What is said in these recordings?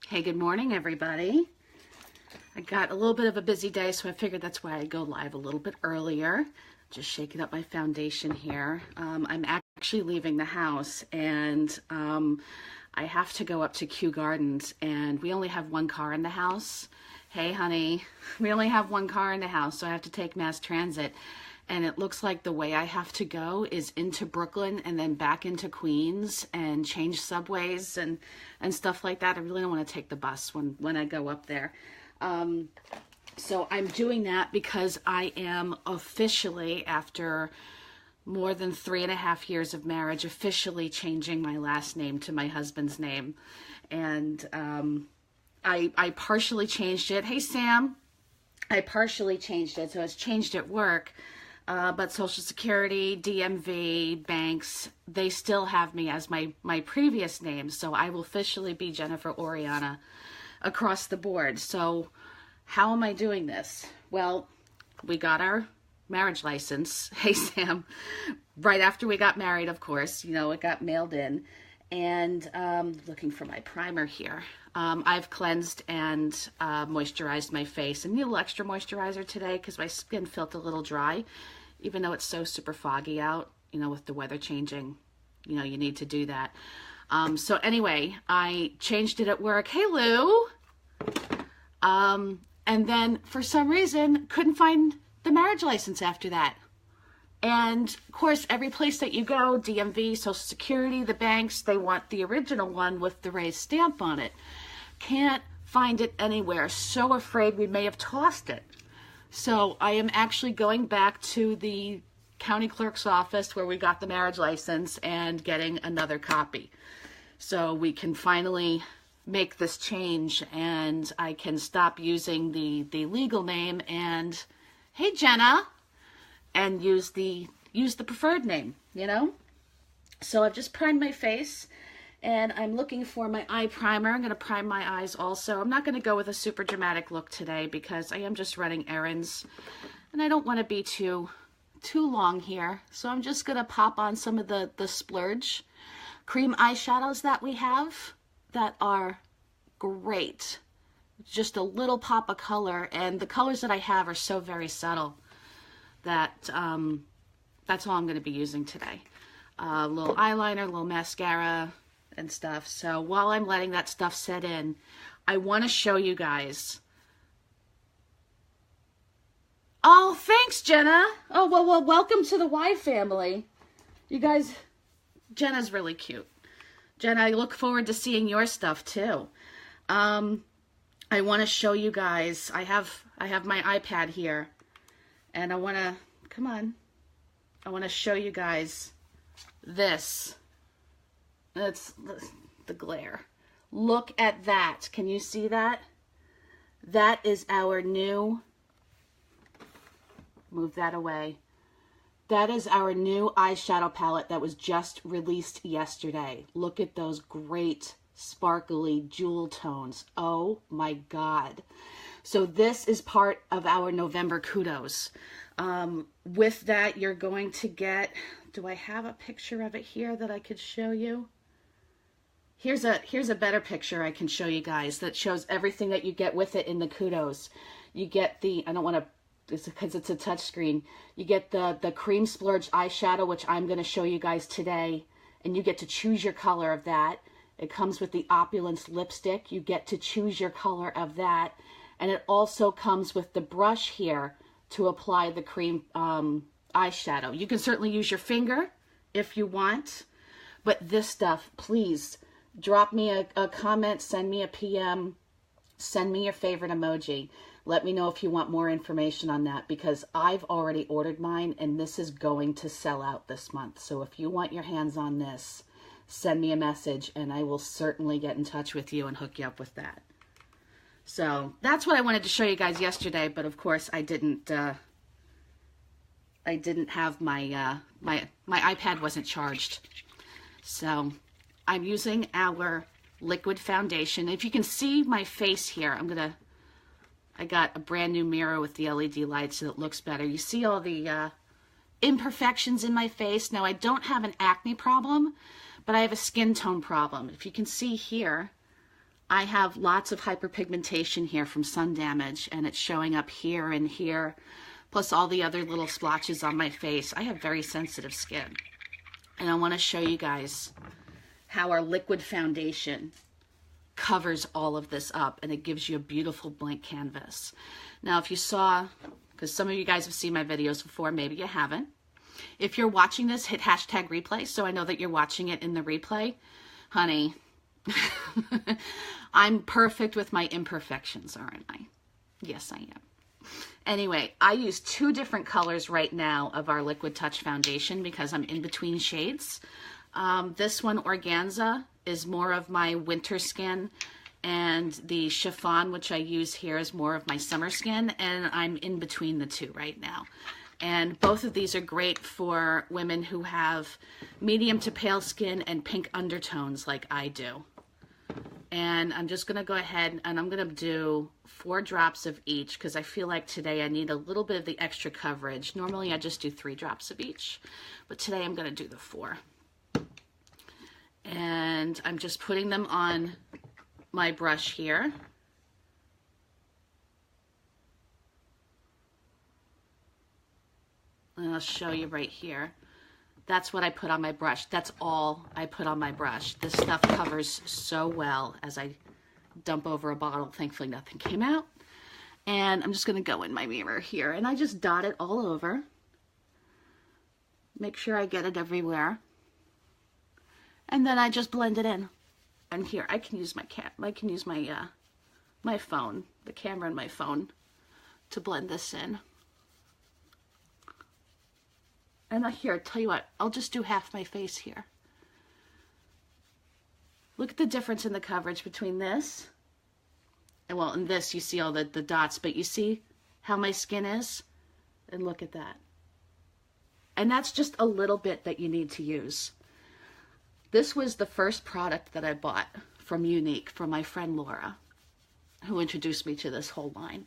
Hey, good morning, everybody. I got a little bit of a busy day, so I figured that's why I go live a little bit earlier. Just shaking up my foundation here. I'm actually leaving the house, and I have to go up to Kew Gardens, and we only have one car in the house. Hey, honey, we only have one car in the house, so I have to take mass transit. And it looks like the way I have to go is into Brooklyn and then back into Queens and change subways and stuff like that. I really don't want to take the bus when I go up there. So I'm doing that because I am officially, after more than 3.5 years of marriage, officially changing my last name to my husband's name. And I partially changed it. Hey, Sam. I partially changed it, so it's changed at work. But Social Security, DMV, banks, they still have me as my previous name. So I will officially be Jennifer Oriana across the board. So how am I doing this? Well, we got our marriage license. Hey, Sam. Right after we got married, of course, it got mailed in. And looking for my primer here. I've cleansed and moisturized my face. I need a little extra moisturizer today because my skin felt a little dry, even though it's so super foggy out, with the weather changing, you need to do that. So anyway, I changed it at work. Hey, Lou. And then for some reason, couldn't find the marriage license after that. And of course, every place that you go, DMV, Social Security, the banks, they want the original one with the raised stamp on it. Can't find it anywhere. So afraid we may have tossed it. So I am actually going back to the county clerk's office where we got the marriage license and getting another copy. So we can finally make this change and I can stop using the legal name and, hey, Jenna, and use the preferred name, So I've just primed my face and I'm looking for my eye primer. I'm going to prime my eyes also. I'm not going to go with a super dramatic look today because I am just running errands and I don't want to be too long here. So I'm just going to pop on some of the Splurge cream eyeshadows that we have that are great. Just a little pop of color, and the colors that I have are so very subtle that that's all I'm going to be using today. A little eyeliner, a little mascara and stuff. So while I'm letting that stuff set in, I want to show you guys. Oh, thanks, Jenna. Oh, well, welcome to the Y family. You guys, Jenna's really cute. Jenna, I look forward to seeing your stuff too. I want to show you guys. I have my iPad here. And I want to, come on, I want to show you guys this. It's the glare. Look at that. Can you see that? That is our new, move that away. That is our new eyeshadow palette that was just released yesterday. Look at those great sparkly jewel tones. Oh my God. So this is part of our November kudos. With that, you're going to get, do I have a picture of it here that I could show you? Here's a better picture I can show you guys that shows everything that you get with it in the kudos. You get the, I don't want to, because it's a touch screen. You get the cream splurge eyeshadow, which I'm going to show you guys today. And you get to choose your color of that. It comes with the Opulence lipstick. You get to choose your color of that. And it also comes with the brush here to apply the cream eyeshadow. You can certainly use your finger if you want. But this stuff, please drop me a comment, send me a PM, send me your favorite emoji. Let me know if you want more information on that because I've already ordered mine and this is going to sell out this month. So if you want your hands on this, send me a message and I will certainly get in touch with you and hook you up with that. So that's what I wanted to show you guys yesterday, but of course I didn't have my my iPad wasn't charged. So I'm using our liquid foundation. If you can see my face here, I got a brand new mirror with the LED light so it looks better. You see all the imperfections in my face. Now I don't have an acne problem, but I have a skin tone problem. If you can see here, I have lots of hyperpigmentation here from sun damage, and it's showing up here and here, plus all the other little splotches on my face. I have very sensitive skin, and I want to show you guys how our liquid foundation covers all of this up, and it gives you a beautiful blank canvas. Now, if you saw, because some of you guys have seen my videos before, maybe you haven't. If you're watching this, hit hashtag replay so I know that you're watching it in the replay. Honey, I'm perfect with my imperfections, aren't I? Yes, I am. Anyway, I use 2 different colors right now of our Liquid Touch foundation because I'm in between shades. This one, Organza, is more of my winter skin, and the chiffon, which I use here, is more of my summer skin, and I'm in between the 2 right now. And both of these are great for women who have medium to pale skin and pink undertones like I do. And I'm just going to go ahead and I'm going to do 4 drops of each because I feel like today I need a little bit of the extra coverage. Normally I just do 3 drops of each, but today I'm going to do the 4. And I'm just putting them on my brush here. And I'll show you right here. That's what I put on my brush. That's all I put on my brush. This stuff covers so well as I dump over a bottle. Thankfully nothing came out. And I'm just going to go in my mirror here. And I just dot it all over. Make sure I get it everywhere. And then I just blend it in. And here, I can use my phone, the camera in my phone, to blend this in. And here, I'll tell you what, I'll just do half my face here. Look at the difference in the coverage between this, and well, in this you see all the dots, but you see how my skin is? And look at that. And that's just a little bit that you need to use. This was the first product that I bought from Unique from my friend Laura, who introduced me to this whole line.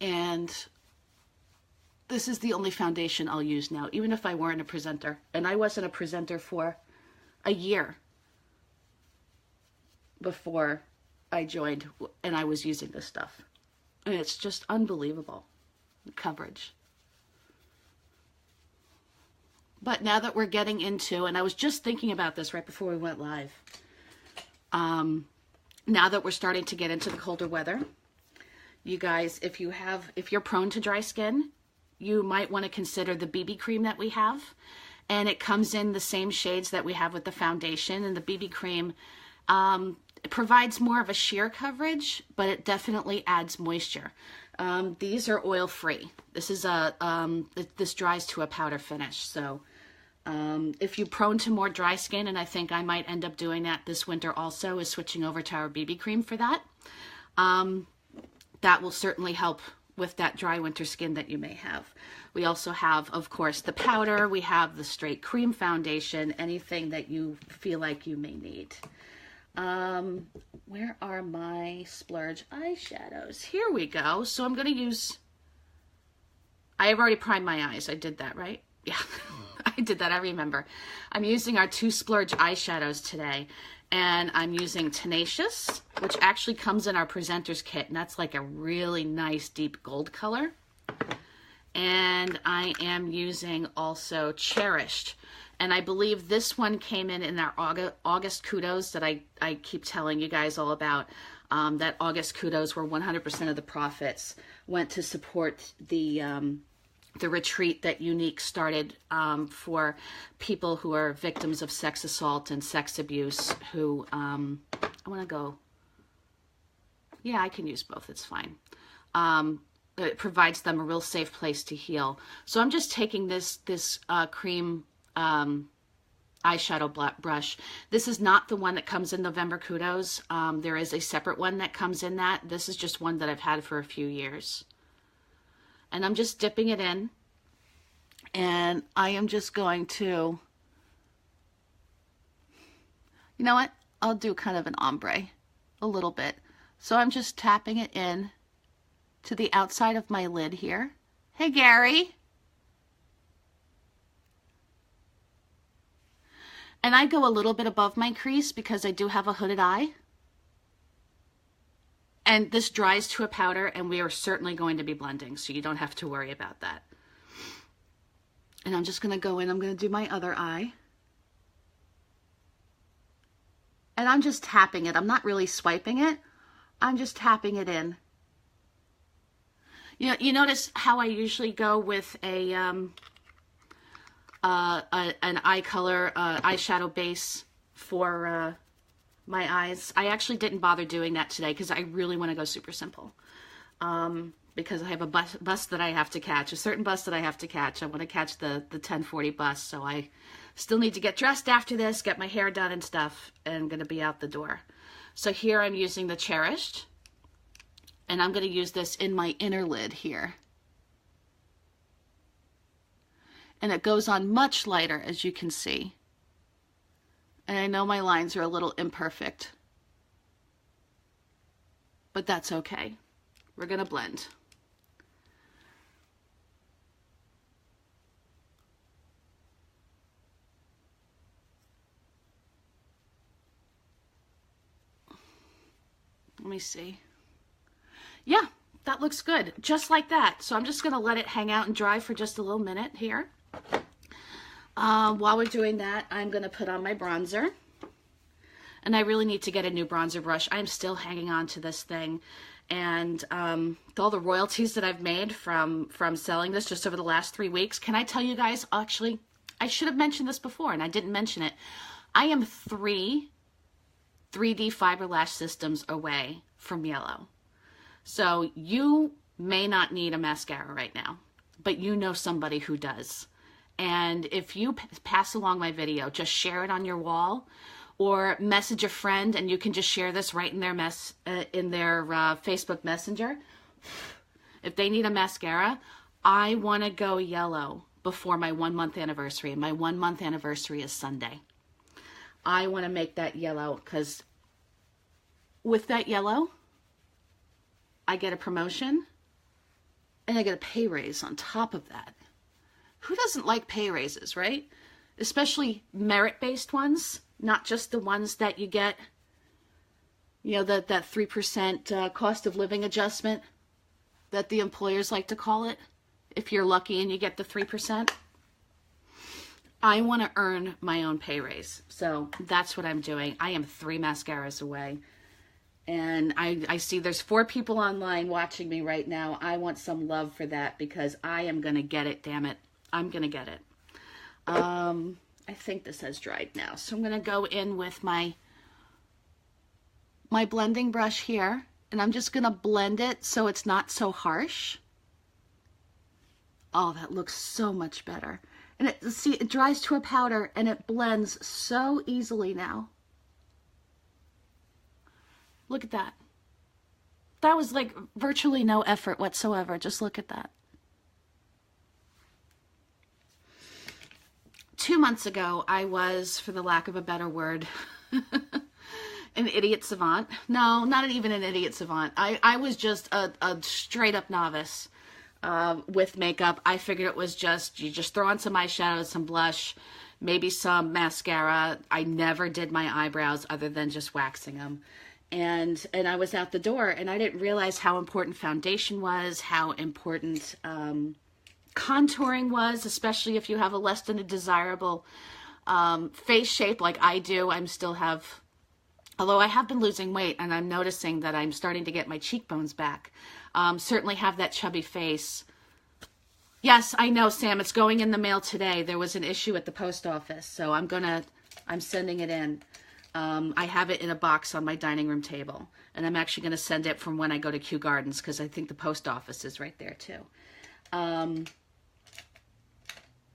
And this is the only foundation I'll use now, even if I weren't a presenter. And I wasn't a presenter for a year before I joined, and I was using this stuff. And it's just unbelievable, the coverage. But now that we're getting into, and I was just thinking about this right before we went live, now that we're starting to get into the colder weather, you guys, if you're prone to dry skin, you might want to consider the BB cream that we have. And it comes in the same shades that we have with the foundation. And the BB cream it provides more of a sheer coverage, but it definitely adds moisture. These are oil-free. This is this dries to a powder finish. So if you're prone to more dry skin, and I think I might end up doing that this winter also, is switching over to our BB cream for that. That will certainly help with that dry winter skin that you may have. We also have, of course, the powder. We have the straight cream foundation, anything that you feel like you may need. Where are my Splurge eyeshadows? Here we go. So I'm going to use, I have already primed my eyes. I did that, right? Yeah, I did that. I remember. I'm using our 2 Splurge eyeshadows today. And I'm using Tenacious, which actually comes in our presenter's kit. And that's like a really nice deep gold color. And I am using also Cherished. And I believe this one came in our August kudos that I keep telling you guys all about. That August kudos where 100% of the profits went to support the retreat that Unique started for people who are victims of sex assault and sex abuse who, I want to go, yeah, I can use both, it's fine. It provides them a real safe place to heal. So I'm just taking this cream eyeshadow brush. This is not the one that comes in November kudos. There is a separate one that comes in that. This is just one that I've had for a few years. And I'm just dipping it in, and I am just going to, you know what? I'll do kind of an ombre, a little bit. So I'm just tapping it in to the outside of my lid here. Hey, Gary. And I go a little bit above my crease because I do have a hooded eye. And this dries to a powder, and we are certainly going to be blending, so you don't have to worry about that. And I'm just going to go in, I'm going to do my other eye. And I'm just tapping it. I'm not really swiping it. I'm just tapping it in. You know, you notice how I usually go with an eye color, eyeshadow base for my eyes. I actually didn't bother doing that today because I really want to go super simple. Because I have a bus that I have to catch, a certain bus that I have to catch. I want to catch the 1040 bus, so I still need to get dressed after this, get my hair done and stuff, and I'm going to be out the door. So here I'm using the Cherished, and I'm going to use this in my inner lid here. And it goes on much lighter, as you can see. And I know my lines are a little imperfect, but that's okay. We're going to blend. Let me see. Yeah, that looks good. Just like that. So I'm just going to let it hang out and dry for just a little minute here. While we're doing that, I'm going to put on my bronzer. And I really need to get a new bronzer brush. I'm still hanging on to this thing. And all the royalties that I've made from selling this just over the last 3 weeks. Can I tell you guys, actually, I should have mentioned this before and I didn't mention it. I am 3 3D fiber lash systems away from yellow. So you may not need a mascara right now, but you know somebody who does. And if you pass along my video, just share it on your wall or message a friend, and you can just share this right in their Facebook Messenger. If they need a mascara, I want to go yellow before my 1 month anniversary, and my 1 month anniversary is Sunday. I want to make that yellow because with that yellow, I get a promotion and I get a pay raise on top of that. Who doesn't like pay raises, right? Especially merit-based ones, not just the ones that you get, you know, that 3% cost of living adjustment that the employers like to call it. If you're lucky and you get the 3%. I want to earn my own pay raise. So that's what I'm doing. I am 3 mascaras away. And I see there's 4 people online watching me right now. I want some love for that because I am going to get it, damn it. I'm going to get it. I think this has dried now. So I'm going to go in with my blending brush here. And I'm just going to blend it so it's not so harsh. Oh, that looks so much better. And it dries to a powder and it blends so easily now. Look at that. That was like virtually no effort whatsoever. Just look at that. 2 months ago, I was, for the lack of a better word, an idiot savant. No, not even an idiot savant. I was just a straight up novice. With makeup. I figured it was just, you just throw on some eyeshadow, some blush, maybe some mascara. I never did my eyebrows other than just waxing them. And I was out the door and I didn't realize how important foundation was, how important contouring was, especially if you have a less than a desirable face shape like I do. Although I have been losing weight and I'm noticing that I'm starting to get my cheekbones back. Certainly have that chubby face. Yes, I know, Sam, it's going in the mail today. There was an issue at the post office, so I'm sending it in. I have it in a box on my dining room table, and I'm actually going to send it from when I go to Kew Gardens because I think the post office is right there too.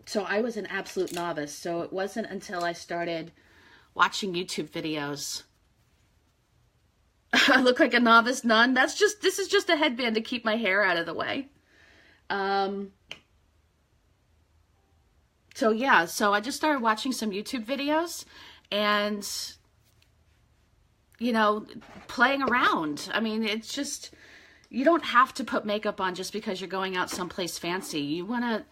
So I was an absolute novice, so it wasn't until I started watching YouTube videos. I look like a novice nun. This is just a headband to keep my hair out of the way. So yeah, so I just started watching some YouTube videos and, you know, playing around. I mean, it's just, you don't have to put makeup on just because you're going out someplace fancy. You want to,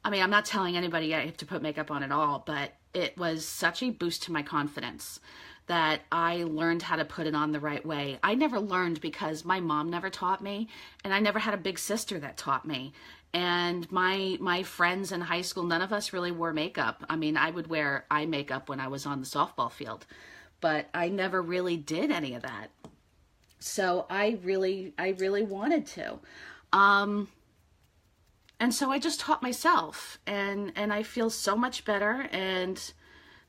I mean, I'm not telling anybody I have to put makeup on at all, but it was such a boost to my confidence that I learned how to put it on the right way. I never learned because my mom never taught me, and I never had a big sister that taught me. And my friends in high school, none of us really wore makeup. I mean, I would wear eye makeup when I was on the softball field, but I never really did any of that. So I really wanted to. And so I just taught myself, and I feel so much better. And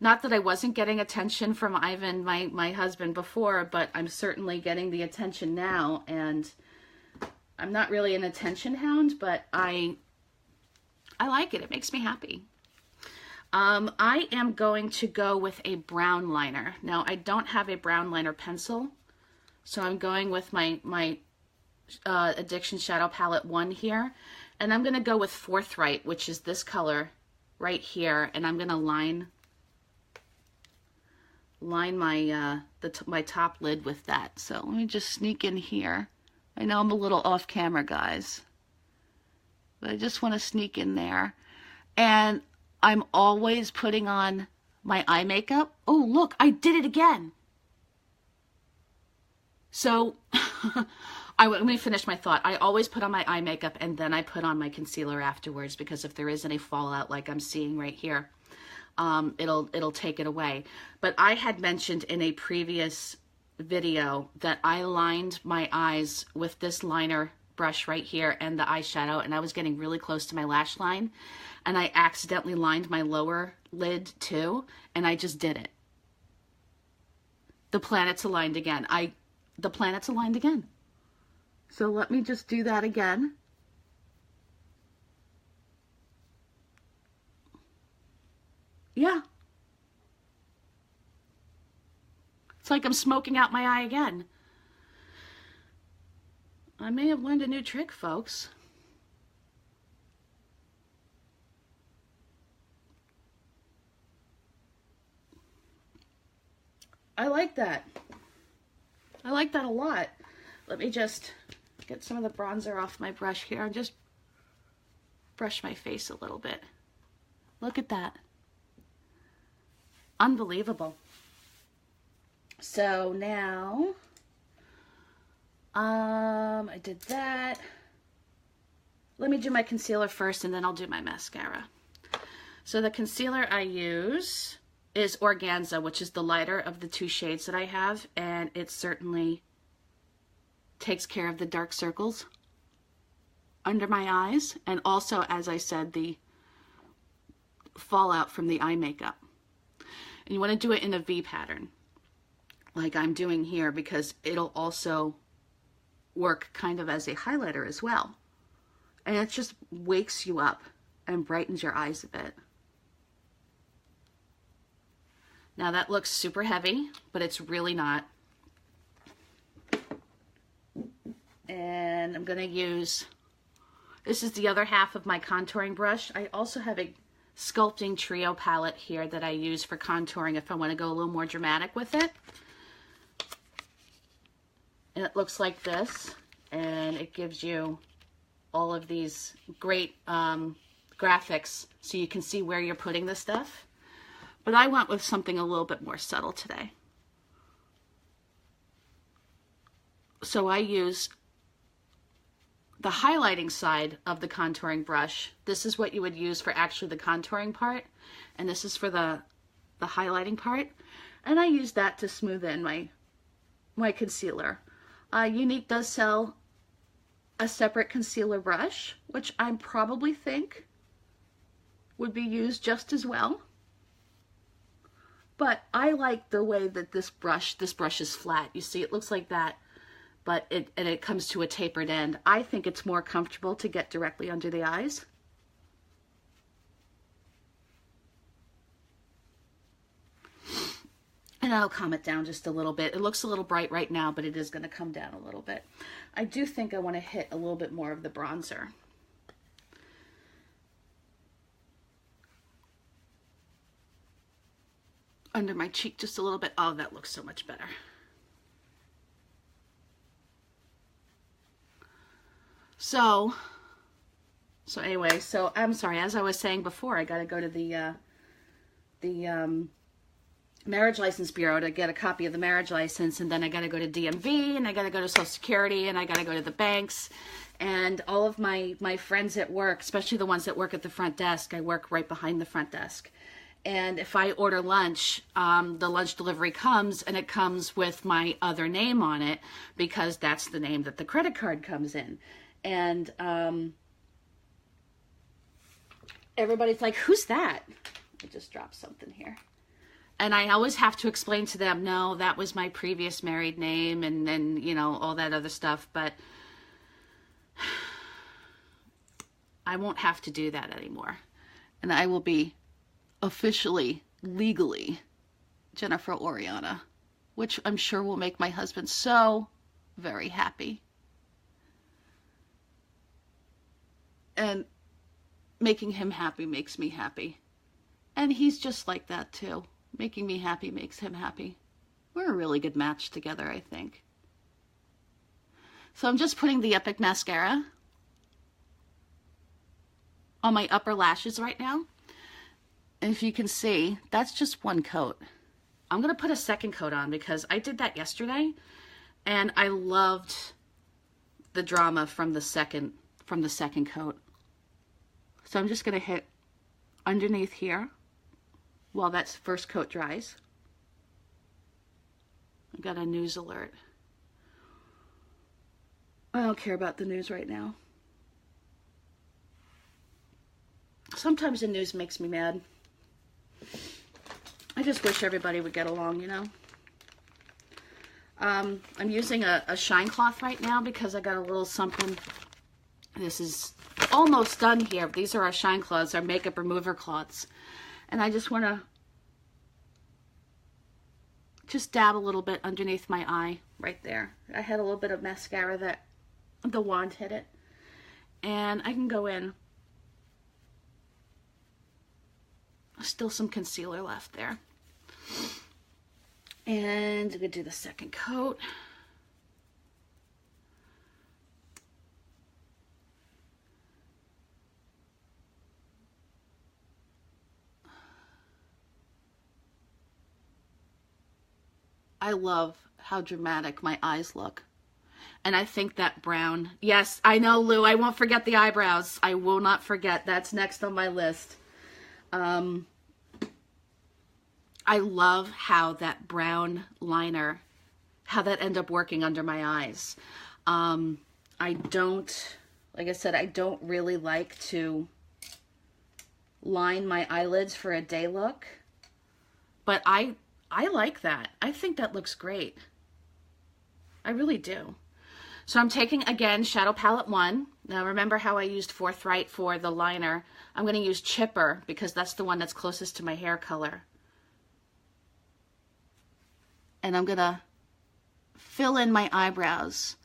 not that I wasn't getting attention from Ivan, my husband, before, but I'm certainly getting the attention now. And I'm not really an attention hound, but I like it. It makes me happy. I am going to go with a brown liner. Now, I don't have a brown liner pencil, so I'm going with my Addiction Shadow Palette 1 here. And I'm going to go with Forthright, which is this color right here. And I'm going to line my top lid with that. So let me just sneak in here. I know I'm a little off camera, guys, but I just want to sneak in there. And I'm always putting on my eye makeup. Oh, look, I did it again. So let me finish my thought. I always put on my eye makeup and then I put on my concealer afterwards, because if there is any fallout like I'm seeing right here, it'll take it away. But I had mentioned in a previous video that I lined my eyes with this liner brush right here and the eyeshadow, and I was getting really close to my lash line, and I accidentally lined my lower lid too, and I just did it. The planets aligned again. The planets aligned again. So let me just do that again. Yeah. It's like I'm smoking out my eye again. I may have learned a new trick, folks. I like that. I like that a lot. Let me just get some of the bronzer off my brush here and just brush my face a little bit. Look at that. Unbelievable. So now, I did that. Let me do my concealer first and then I'll do my mascara. So the concealer I use is Organza, which is the lighter of the two shades that I have, and it certainly takes care of the dark circles under my eyes, and also, as I said, the fallout from the eye makeup. And you want to do it in a V pattern, like I'm doing here, because it'll also work kind of as a highlighter as well. And it just wakes you up and brightens your eyes a bit. Now that looks super heavy, but it's really not. And I'm going to use, this is the other half of my contouring brush. I also have a Sculpting Trio palette here that I use for contouring if I want to go a little more dramatic with it. And it looks like this, and it gives you all of these great graphics so you can see where you're putting the stuff. But I went with something a little bit more subtle today. So I use the highlighting side of the contouring brush. This is what you would use for actually the contouring part, and this is for the highlighting part. And I use that to smooth in my concealer. Unique does sell a separate concealer brush, which I probably think would be used just as well. But I like the way that this brush is flat. You see, it looks like that, but it comes to a tapered end. I think it's more comfortable to get directly under the eyes. And I'll calm it down just a little bit. It looks a little bright right now, but it is going to come down a little bit. I do think I want to hit a little bit more of the bronzer. Under my cheek just a little bit. Oh, that looks so much better. So anyway, so I'm sorry, as I was saying before, I got to go to the the marriage license bureau to get a copy of the marriage license, and then I got to go to DMV, and I got to go to Social Security, and I got to go to the banks. And all of my friends at work, especially the ones that work at the front desk, I work right behind the front desk. And if I order lunch, the lunch delivery comes, and it comes with my other name on it, because that's the name that the credit card comes in. And everybody's like, who's that? I just dropped something here. And I always have to explain to them, no, that was my previous married name, and you know, all that other stuff. But I won't have to do that anymore. And I will be officially, legally Jennifer Oriana, which I'm sure will make my husband so very happy. And making him happy makes me happy. And he's just like that too. Making me happy makes him happy. We're a really good match together, I think. So I'm just putting the Epic Mascara on my upper lashes right now. And if you can see, that's just one coat. I'm going to put a second coat on because I did that yesterday, and I loved the drama from the second coat. So I'm just going to hit underneath here while that first coat dries. I got a news alert. I don't care about the news right now. Sometimes the news makes me mad. I just wish everybody would get along, you know. I'm using a shine cloth right now because I got a little something. This is almost done here. These are our shine cloths, our makeup remover cloths. And I just want to just dab a little bit underneath my eye right there. I had a little bit of mascara that the wand hit it. And I can go in. Still some concealer left there. And I'm going to do the second coat. I love how dramatic my eyes look. And I think that brown, yes, I know, Lou, I won't forget the eyebrows. I will not forget. That's next on my list. I love how that brown liner, how that ended up working under my eyes. I don't, like I said, I don't really like to line my eyelids for a day look, but I like that. I think that looks great. I really do. So I'm taking, again, Shadow Palette 1. Now remember how I used Forthright for the liner. I'm going to use Chipper because that's the one that's closest to my hair color. And I'm going to fill in my eyebrows.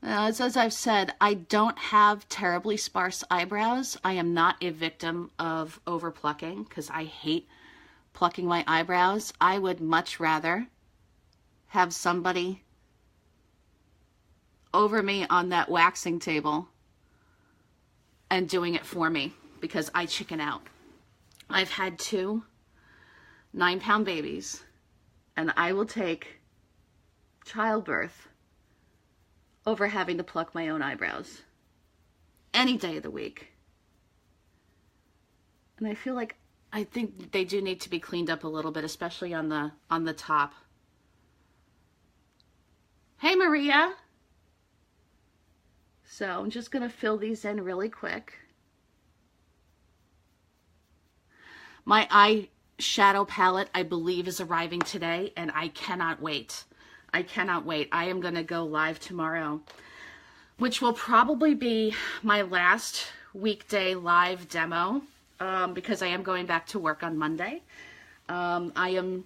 Now, as I've said, I don't have terribly sparse eyebrows. I am not a victim of over plucking because I hate plucking my eyebrows. I would much rather have somebody over me on that waxing table and doing it for me because I chicken out. I've had 2 9-pound babies, and I will take childbirth over having to pluck my own eyebrows any day of the week. And I feel like I think they do need to be cleaned up a little bit, especially on the top. Hey, Maria. So I'm just going to fill these in really quick. My eyeshadow palette, I believe, is arriving today, and I cannot wait. I cannot wait. I am going to go live tomorrow, which will probably be my last weekday live demo because I am going back to work on Monday. I am,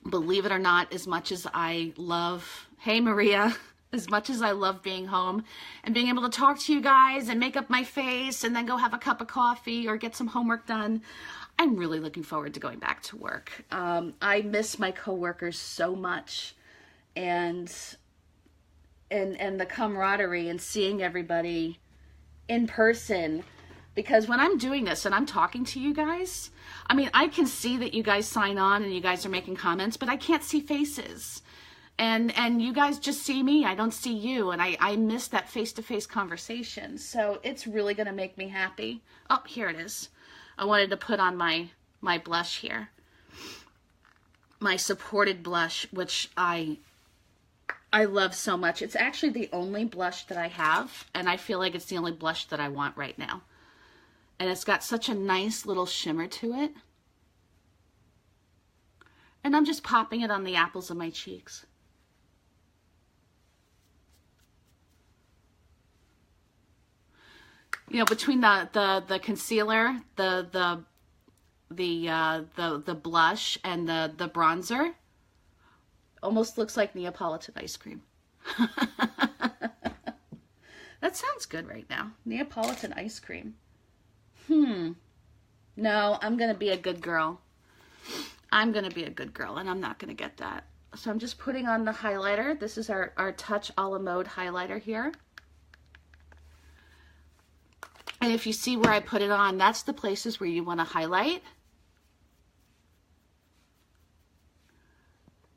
believe it or not, as much as I love, hey Maria, as much as I love being home and being able to talk to you guys and make up my face and then go have a cup of coffee or get some homework done, I'm really looking forward to going back to work. I miss my coworkers so much, and the camaraderie and seeing everybody in person. because when I'm doing this and I'm talking to you guys, I mean, I can see that you guys sign on and you guys are making comments, but I can't see faces. And you guys just see me. I don't see you. And I miss that face-to-face conversation. So it's really going to make me happy. Oh, here it is. I wanted to put on my blush here. My supported blush, which I love so much. It's actually the only blush that I have. And I feel like it's the only blush that I want right now. And it's got such a nice little shimmer to it. And I'm just popping it on the apples of my cheeks. You know, between the concealer, the blush, and the bronzer, almost looks like Neapolitan ice cream. That sounds good right now. Neapolitan ice cream. No, I'm gonna be a good girl. I'm gonna be a good girl, and I'm not gonna get that. So I'm just putting on the highlighter. This is our Touch a la Mode highlighter here. And if you see where I put it on, that's the places where you want to highlight.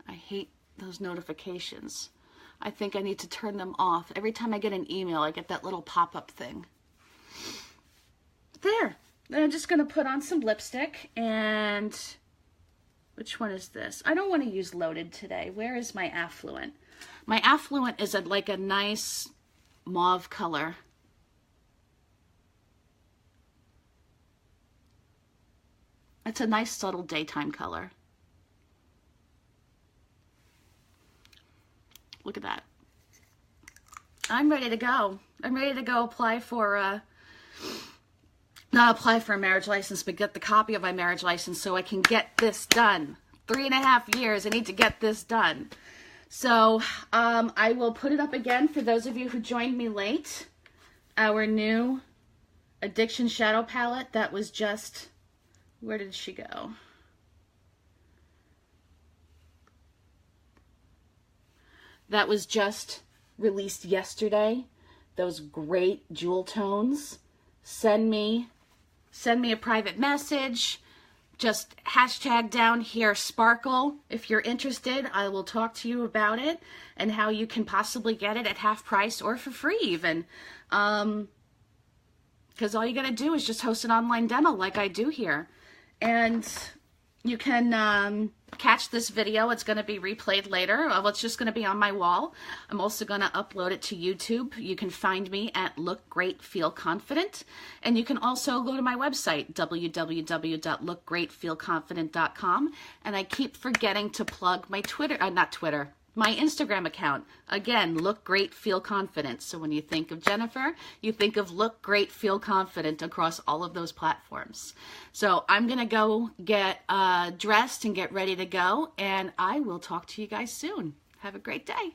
I hate those notifications. I think I need to turn them off. Every time I get an email, I get that little pop-up thing. There. Then I'm just going to put on some lipstick. And which one is this? I don't want to use Loaded today. Where is my Affluent? My Affluent is like a nice mauve color. It's a nice subtle daytime color. Look at that. I'm ready to go. I'm ready to go apply for, not apply for a marriage license, but get the copy of my marriage license so I can get this done. 3.5 years, I need to get this done. So I will put it up again for those of you who joined me late. Our new Addiction Shadow Palette that was just... Where did she go? That was just released yesterday. Those great jewel tones. Send me a private message. Just hashtag down here Sparkle. If you're interested, I will talk to you about it and how you can possibly get it at half price or for free even. Because all you got to do is just host an online demo like I do here. And you can catch this video. It's going to be replayed later. Well, it's just going to be on my wall. I'm also going to upload it to YouTube. You can find me at Look Great Feel Confident. And you can also go to my website, www.lookgreatfeelconfident.com. And I keep forgetting to plug my my Instagram account. Again, Look Great Feel Confident. So when you think of Jennifer, you think of Look Great Feel Confident across all of those platforms. So I'm going to go get dressed and get ready to go, and I will talk to you guys soon. Have a great day.